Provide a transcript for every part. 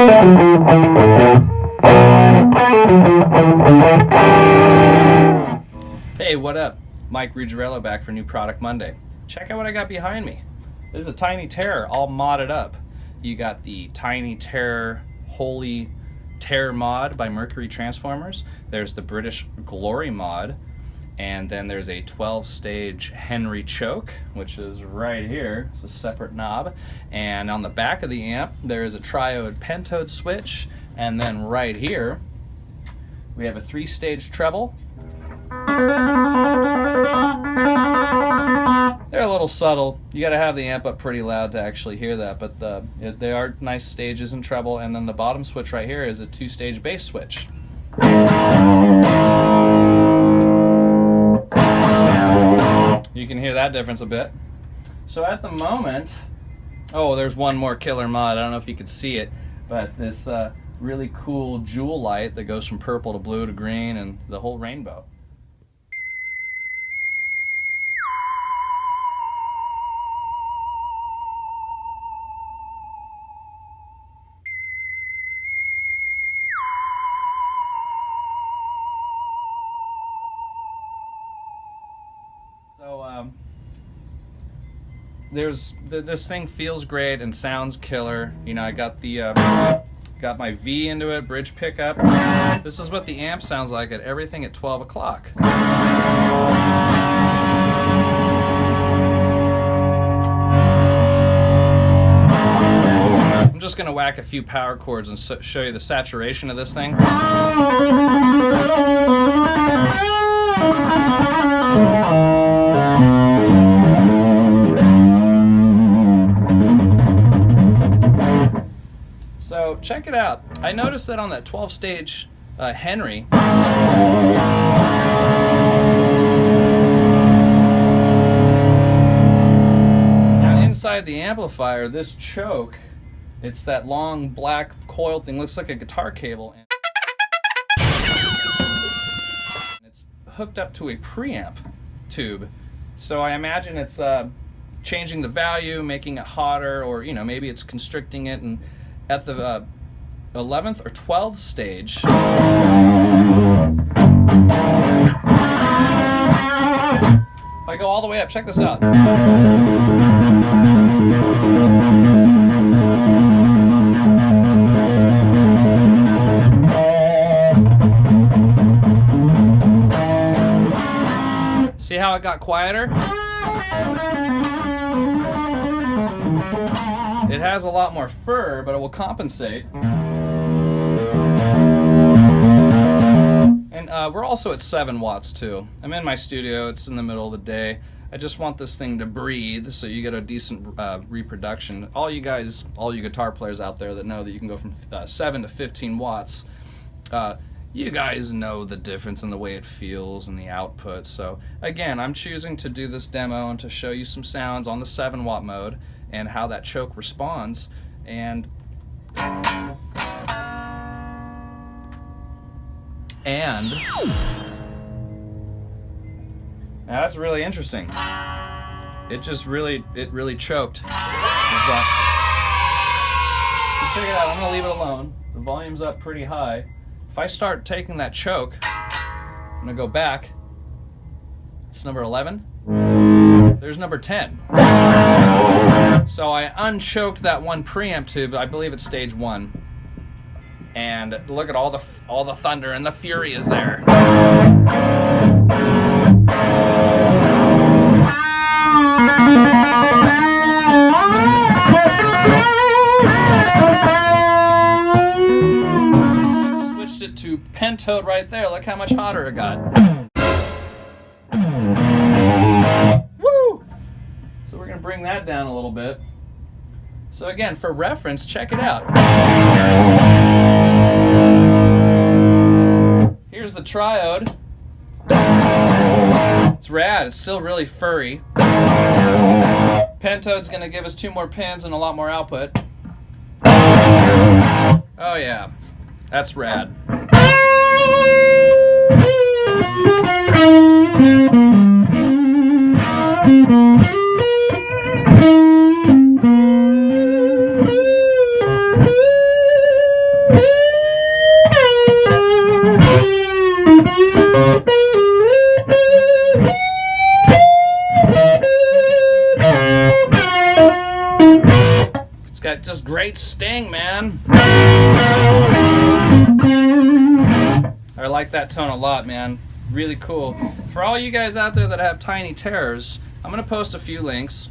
Hey, what up? Mike Ruggirello back for New Product Monday. Check out what I got behind me. This is a Tiny Terror all modded up. You got the Tiny Terror Holy Terror mod by Mercury Transformers. There's the British Glory mod. And then there's a 12-stage Henry choke, which is right here. It's a separate knob. And on the back of the amp, there is a triode pentode switch. And then right here, we have a 3-stage treble. They're a little subtle. You got to have the amp up pretty loud to actually hear that, but they are nice stages in treble. And then the bottom switch right here is a 2-stage bass switch. You can hear that difference a bit. So at the moment, oh, there's one more killer mod. I don't know if you could see it, but this really cool jewel light that goes from purple to blue to green and the whole rainbow. So this thing feels great and sounds killer. You know, I got the got my V into it, bridge pickup. This is what the amp sounds like at everything at 12 o'clock. I'm just gonna whack a few power chords and show you the saturation of this thing. So check it out. I noticed that on that 12-stage Henry, now inside the amplifier, this choke, it's that long black coil thing, looks like a guitar cable. And it's hooked up to a preamp tube. So I imagine it's changing the value, making it hotter, or maybe it's constricting it. And at the 11th or 12th stage, if I go all the way up, check this out. See how it got quieter? It has a lot more fur, but it will compensate. And we're also at 7 watts too. I'm in my studio, it's in the middle of the day. I just want this thing to breathe so you get a decent reproduction. All you guitar players out there that know that you can go from 7 to 15 watts, you guys know the difference in the way it feels and the output. So again, I'm choosing to do this demo and to show you some sounds on the 7-watt mode and how that choke responds. And now that's really interesting. It really choked. So check it out, I'm gonna leave it alone. The volume's up pretty high. If I start taking that choke, I'm gonna go back. It's number 11. There's number 10. So I unchoked that one preamp tube. I believe it's stage 1. And look at all the thunder and the fury is there. Switched it to pentode right there. Look how much hotter it got. Woo! So we're gonna bring that down a little bit. So again, for reference, check it out. Here's the triode. It's rad, it's still really furry. Pentode's gonna give us 2 more pins and a lot more output. Oh yeah, that's rad. Great sting, man. I like that tone a lot, man. Really cool. For all you guys out there that have Tiny Terrors, I'm going to post a few links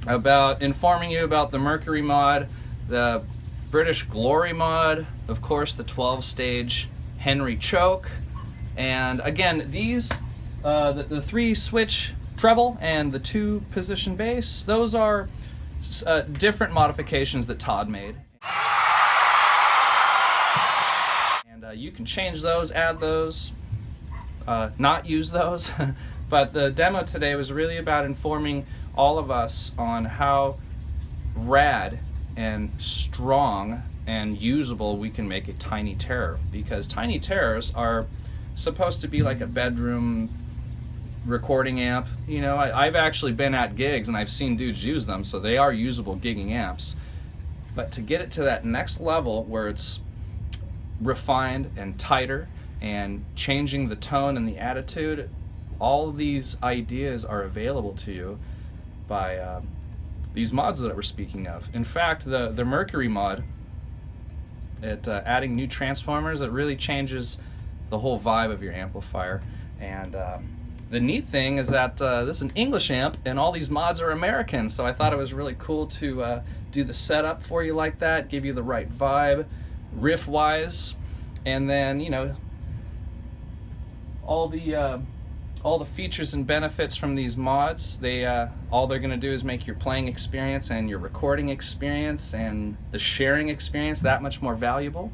about informing you about the Mercury mod, the British Glory mod, of course the 12-stage Henry choke, and again these, the 3-switch treble and the 2-position bass, those are different modifications that Todd made. And you can change those, add those, not use those. But the demo today was really about informing all of us on how rad and strong and usable we can make a Tiny Terror, because Tiny Terrors are supposed to be like a bedroom recording amp. You know, I've actually been at gigs and I've seen dudes use them, so they are usable gigging amps. But to get it to that next level where it's refined and tighter and changing the tone and the attitude, all of these ideas are available to you by these mods that we're speaking of. In fact, the Mercury mod, adding new transformers, it really changes the whole vibe of your amplifier. And the neat thing is that this is an English amp and all these mods are American, so I thought it was really cool to do the setup for you like that, give you the right vibe, riff wise, and then, you know, all the features and benefits from these mods. All they're going to do is make your playing experience and your recording experience and the sharing experience that much more valuable,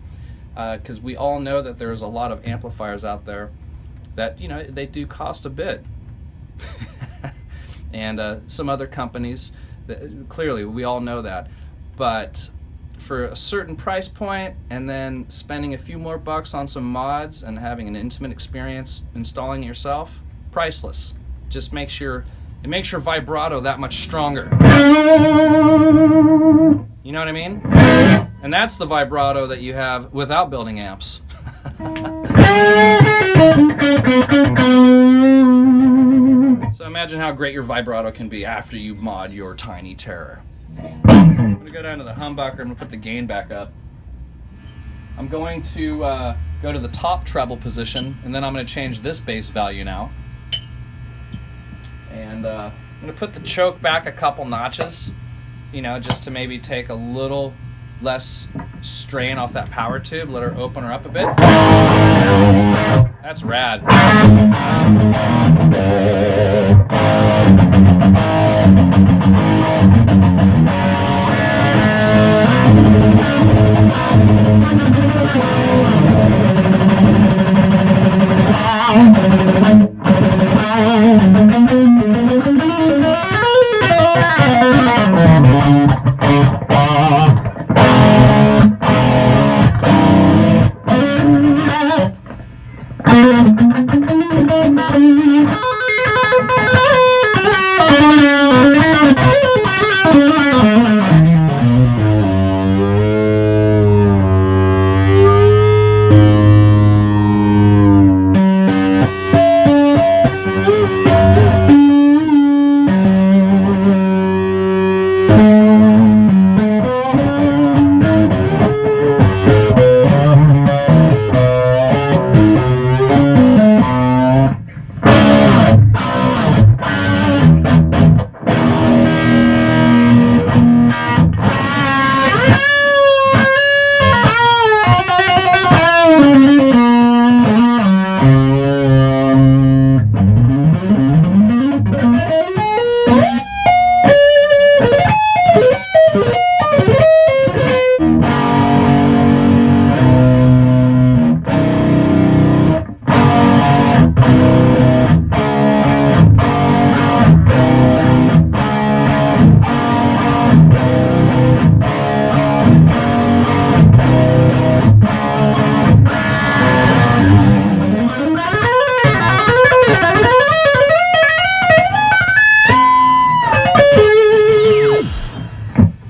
because we all know that there's a lot of amplifiers out there that, you know, they do cost a bit. And some other companies, clearly we all know that, but for a certain price point and then spending a few more bucks on some mods and having an intimate experience installing it yourself, priceless. Just makes your vibrato that much stronger. You know what I mean? And that's the vibrato that you have without building amps. So imagine how great your vibrato can be after you mod your Tiny Terror. I'm going to go down to the humbucker. I'm going to put the gain back up. I'm going to go to the top treble position, and then I'm going to change this bass value now. And I'm going to put the choke back a couple notches, you know, just to maybe take a little less strain off that power tube, let her open her up a bit. That's rad.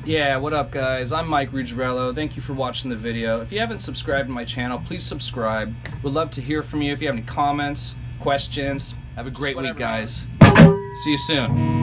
Yeah, what up guys? I'm Mike Ruggirello. Thank you for watching the video. If you haven't subscribed to my channel, please subscribe. Would love to hear from you if you have any comments, questions. Have a great week, guys. See you soon.